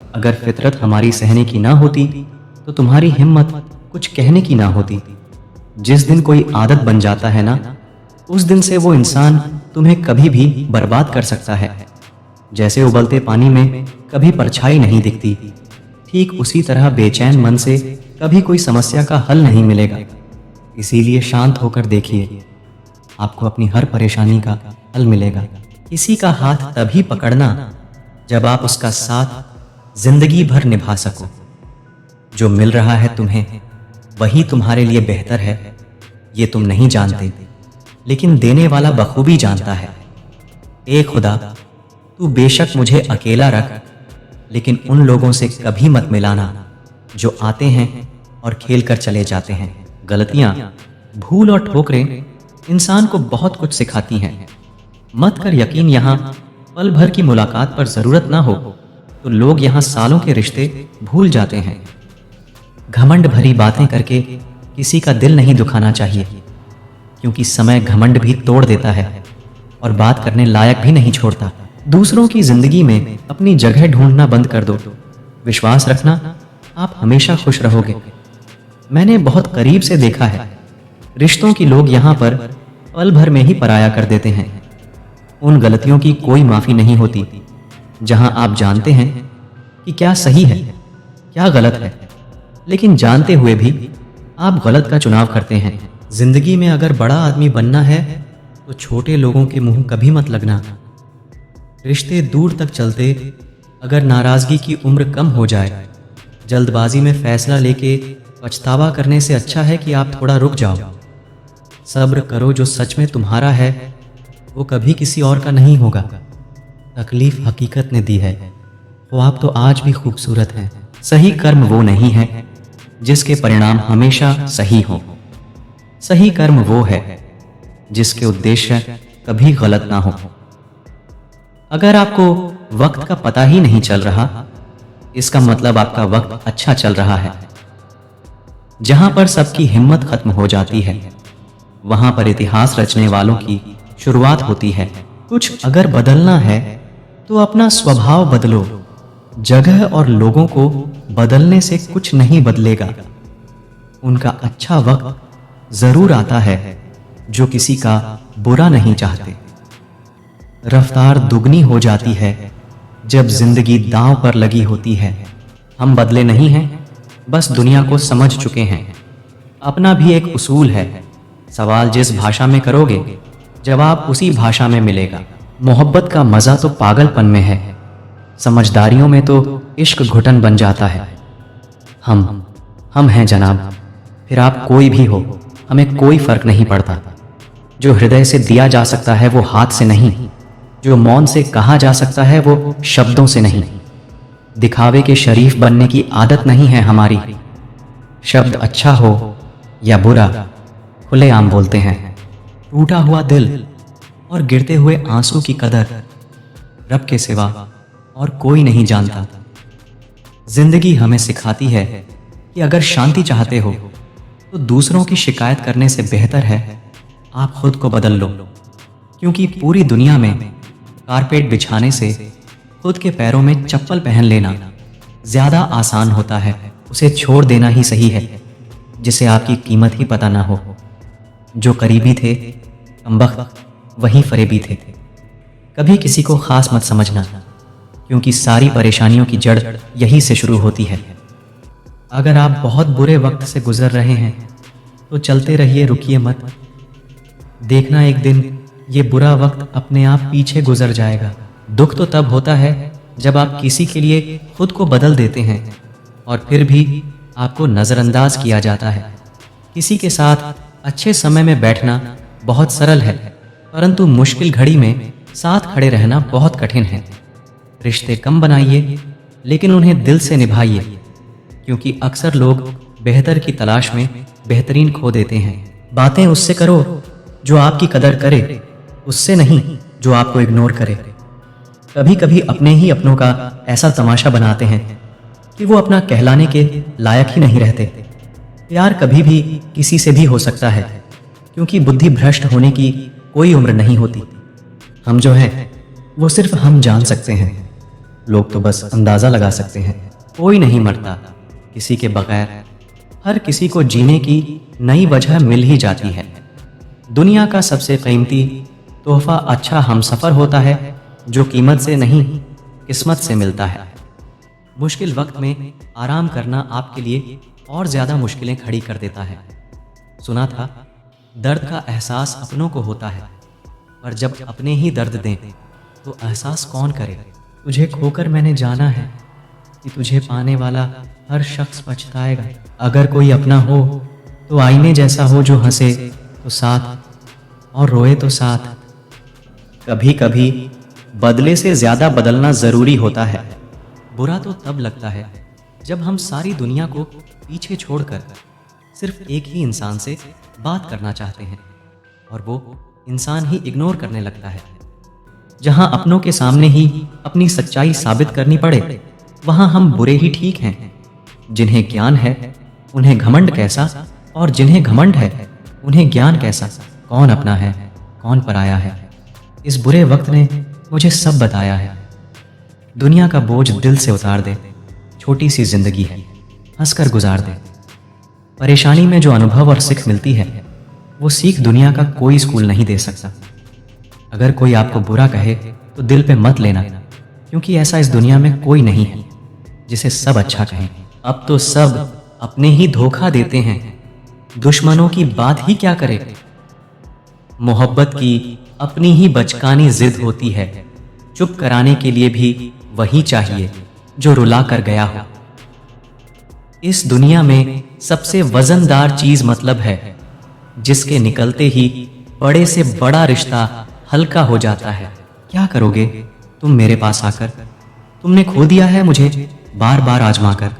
अगर फितरत हमारी सहने की ना होती तो तुम्हारी हिम्मत कुछ कहने की ना होती। जिस दिन कोई आदत बन जाता है ना, उस दिन से वो इंसान तुम्हें कभी भी बर्बाद कर सकता है। जैसे उबलते पानी में कभी परछाई नहीं दिखती, ठीक उसी तरह बेचैन मन से कभी कोई समस्या का हल नहीं मिलेगा। इसीलिए शांत होकर देखिए, आपको अपनी हर परेशानी का हल मिलेगा। किसी का हाथ तभी पकड़ना जब आप उसका साथ जिंदगी भर निभा सको। जो मिल रहा है तुम्हें वही तुम्हारे लिए बेहतर है, ये तुम नहीं जानते, लेकिन देने वाला बखूबी जानता है। ए खुदा, तू बेशक मुझे अकेला रख, लेकिन उन लोगों से कभी मत मिलाना जो आते हैं और खेल कर चले जाते हैं। गलतियां, भूल और ठोकरें इंसान को बहुत कुछ सिखाती हैं। मत कर यकीन, यहाँ पल भर की मुलाकात पर जरूरत ना हो तो लोग यहाँ सालों के रिश्ते भूल जाते हैं। घमंड भरी बातें करके किसी का दिल नहीं दुखाना चाहिए, क्योंकि समय घमंड भी तोड़ देता है और बात करने लायक भी नहीं छोड़ता। दूसरों की जिंदगी में अपनी जगह ढूंढना बंद कर दो। विश्वास रखना, आप हमेशा खुश रहोगे। मैंने बहुत करीब से देखा है, रिश्तों की लोग यहाँ पर पल भर में ही पराया कर देते हैं। उन गलतियों की कोई माफी नहीं होती जहां आप जानते हैं कि क्या सही है क्या गलत है, लेकिन जानते हुए भी आप गलत का चुनाव करते हैं। जिंदगी में अगर बड़ा आदमी बनना है तो छोटे लोगों के मुंह कभी मत लगना। रिश्ते दूर तक चलते अगर नाराजगी की उम्र कम हो जाए। जल्दबाजी में फैसला लेके पछतावा करने से अच्छा है कि आप थोड़ा रुक जाओ। सब्र करो, जो सच में तुम्हारा है वो कभी किसी और का नहीं होगा। तकलीफ हकीकत ने दी है, ख्वाब तो आज भी खूबसूरत हैं। सही कर्म वो नहीं है जिसके परिणाम हमेशा सही हो। सही कर्म वो है जिसके उद्देश्य कभी गलत ना हो। अगर आपको वक्त का पता ही नहीं चल रहा, इसका मतलब आपका वक्त अच्छा चल रहा है। जहां पर सबकी हिम्मत खत्म हो जाती है, वहां पर इतिहास रचने वालों की शुरुआत होती है। कुछ अगर बदलना है तो अपना स्वभाव बदलो। जगह और लोगों को बदलने से कुछ नहीं बदलेगा। उनका अच्छा वक्त जरूर आता है जो किसी का बुरा नहीं चाहते। रफ्तार दुगनी हो जाती है जब जिंदगी दांव पर लगी होती है। हम बदले नहीं हैं, बस दुनिया को समझ चुके हैं। अपना भी एक उसूल है, सवाल जिस भाषा में करोगे जवाब उसी भाषा में मिलेगा। मोहब्बत का मजा तो पागलपन में है, समझदारियों में तो इश्क घुटन बन जाता है। हम हैं जनाब, फिर आप कोई भी हो, हमें कोई फर्क नहीं पड़ता। जो हृदय से दिया जा सकता है वो हाथ से नहीं, जो मौन से कहा जा सकता है वो शब्दों से नहीं। दिखावे के शरीफ बनने की आदत नहीं है हमारी। शब्द अच्छा हो या बुरा खुलेआम बोलते हैं। टूटा हुआ दिल और गिरते हुए आंसू की कदर रब के सिवा और कोई नहीं जानता। जिंदगी हमें सिखाती है कि अगर शांति चाहते हो तो दूसरों की शिकायत करने से बेहतर है आप खुद को बदल लो, क्योंकि पूरी दुनिया में कारपेट बिछाने से खुद के पैरों में चप्पल पहन लेना ज्यादा आसान होता है। उसे छोड़ देना ही सही है जिसे आपकी कीमत ही पता ना हो। जो करीबी थे कमबख्त वही फरेबी थे। कभी किसी को खास मत समझना, क्योंकि सारी परेशानियों की जड़ यही से शुरू होती है। अगर आप बहुत बुरे वक्त से गुजर रहे हैं तो चलते रहिए, रुकिए मत। देखना एक दिन ये बुरा वक्त अपने आप पीछे गुजर जाएगा। दुख तो तब होता है जब आप किसी के लिए खुद को बदल देते हैं और फिर भी आपको नजरअंदाज किया जाता है। किसी के साथ अच्छे समय में बैठना बहुत सरल है, परंतु मुश्किल घड़ी में साथ खड़े रहना बहुत कठिन है। रिश्ते कम बनाइए, लेकिन उन्हें दिल से निभाइए, क्योंकि अक्सर लोग बेहतर की तलाश में बेहतरीन खो देते हैं। बातें उससे करो जो आपकी कदर करे, उससे नहीं जो आपको इग्नोर करे। कभी कभी अपने ही अपनों का ऐसा तमाशा बनाते हैं कि वो अपना कहलाने के लायक ही नहीं रहते। प्यार कभी भी किसी से भी हो सकता है, क्योंकि बुद्धि भ्रष्ट होने की कोई उम्र नहीं होती। हम जो हैं वो सिर्फ हम जान सकते हैं। लोग तो बस अंदाज़ा लगा सकते हैं। कोई नहीं मरता किसी के बगैर, हर किसी को जीने की नई वजह मिल ही जाती है। दुनिया का सबसे कीमती तोहफा अच्छा हमसफ़र होता है जो कीमत से नहीं किस्मत से मिलता है। मुश्किल वक्त में आराम करना आपके लिए और ज़्यादा मुश्किलें खड़ी कर देता है। सुना था दर्द का एहसास अपनों को होता है, पर जब अपने ही दर्द दें तो एहसास कौन करे। तुझे खोकर मैंने जाना है कि तुझे पाने वाला हर शख्स पछताएगा। अगर कोई अपना हो तो आईने जैसा हो जो हंसे तो साथ और रोए तो साथ। कभी कभी बदले से ज़्यादा बदलना ज़रूरी होता है। बुरा तो तब लगता है जब हम सारी दुनिया को पीछे छोड़कर सिर्फ एक ही इंसान से बात करना चाहते हैं और वो इंसान ही इग्नोर करने लगता है। जहां अपनों के सामने ही अपनी सच्चाई साबित करनी पड़े वहां हम बुरे ही ठीक हैं। जिन्हें ज्ञान है उन्हें घमंड कैसा, और जिन्हें घमंड है उन्हें ज्ञान कैसा। कौन अपना है कौन पराया है, इस बुरे वक्त ने मुझे सब बताया है। दुनिया का बोझ दिल से उतार दे, छोटी सी जिंदगी है हंसकर गुजार दे। परेशानी में जो अनुभव और सीख मिलती है वो सीख दुनिया का कोई स्कूल नहीं दे सकता। अगर कोई आपको बुरा कहे तो दिल पे मत लेना, क्योंकि ऐसा इस दुनिया में कोई नहीं है जिसे सब अच्छा कहें। अब तो सब अपने ही धोखा देते हैं, दुश्मनों की बात ही क्या करे। मोहब्बत की अपनी ही बचकानी जिद होती है, चुप कराने के लिए भी वही चाहिए जो रुला कर गया हो। इस दुनिया में सबसे वजनदार चीज मतलब है, जिसके निकलते ही बड़े से बड़ा रिश्ता हल्का हो जाता है। क्या करोगे तुम मेरे पास आकर, तुमने खो दिया है मुझे बार बार आजमा कर।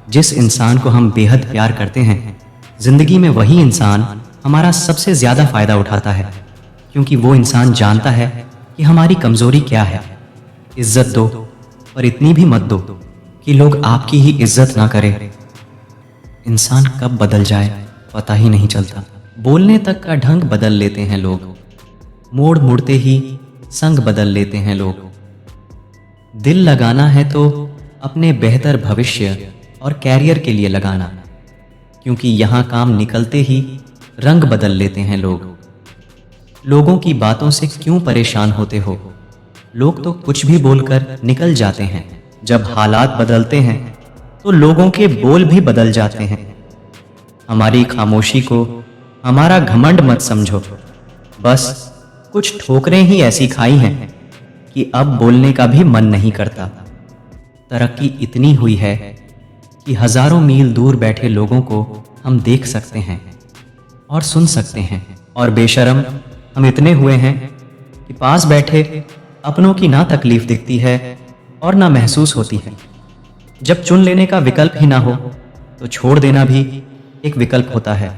जिस इंसान को हम बेहद प्यार करते हैं, जिंदगी में वही इंसान हमारा सबसे ज्यादा फायदा उठाता है, क्योंकि वो इंसान जानता है कि हमारी कमजोरी क्या है। इज्जत दो, पर इतनी भी मत दो कि लोग आपकी ही इज्जत ना करें। इंसान कब बदल जाए पता ही नहीं चलता। बोलने तक का ढंग बदल लेते हैं लोग, मोड़ मुड़ते ही संग बदल लेते हैं लोग। दिल लगाना है तो अपने बेहतर भविष्य और कैरियर के लिए लगाना, क्योंकि यहाँ काम निकलते ही रंग बदल लेते हैं लोग। लोगों की बातों से क्यों परेशान होते हो, लोग तो कुछ भी बोलकर निकल जाते हैं। जब हालात बदलते हैं तो लोगों के बोल भी बदल जाते हैं। हमारी खामोशी को हमारा घमंड मत समझो, बस कुछ ठोकरें ही ऐसी खाई हैं कि अब बोलने का भी मन नहीं करता। तरक्की इतनी हुई है कि हजारों मील दूर बैठे लोगों को हम देख सकते हैं और सुन सकते हैं, और बेशरम हम इतने हुए हैं कि पास बैठे अपनों की ना तकलीफ दिखती है और ना महसूस होती है। जब चुन लेने का विकल्प ही ना हो तो छोड़ देना भी एक विकल्प होता है।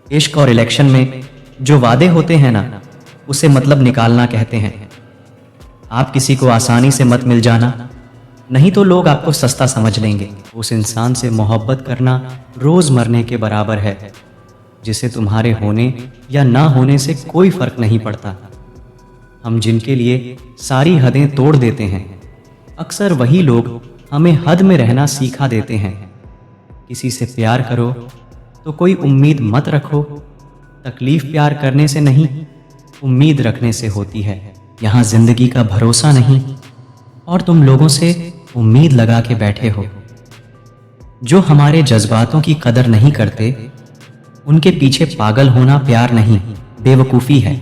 इश्क और इलेक्शन में जो वादे होते हैं ना, उसे मतलब निकालना कहते हैं। आप किसी को आसानी से मत मिल जाना, नहीं तो लोग आपको सस्ता समझ लेंगे। उस इंसान से मोहब्बत करना रोज मरने के बराबर है, जिसे तुम्हारे होने या ना होने से कोई फर्क नहीं पड़ता। हम जिनके लिए सारी हदें तोड़ देते हैं, अक्सर वही लोग हमें हद में रहना सिखा देते हैं। किसी से प्यार करो तो कोई उम्मीद मत रखो, तकलीफ प्यार करने से नहीं उम्मीद रखने से होती है। यहाँ जिंदगी का भरोसा नहीं और तुम लोगों से उम्मीद लगा के बैठे हो। जो हमारे जज्बातों की कदर नहीं करते, उनके पीछे पागल होना प्यार नहीं बेवकूफ़ी है।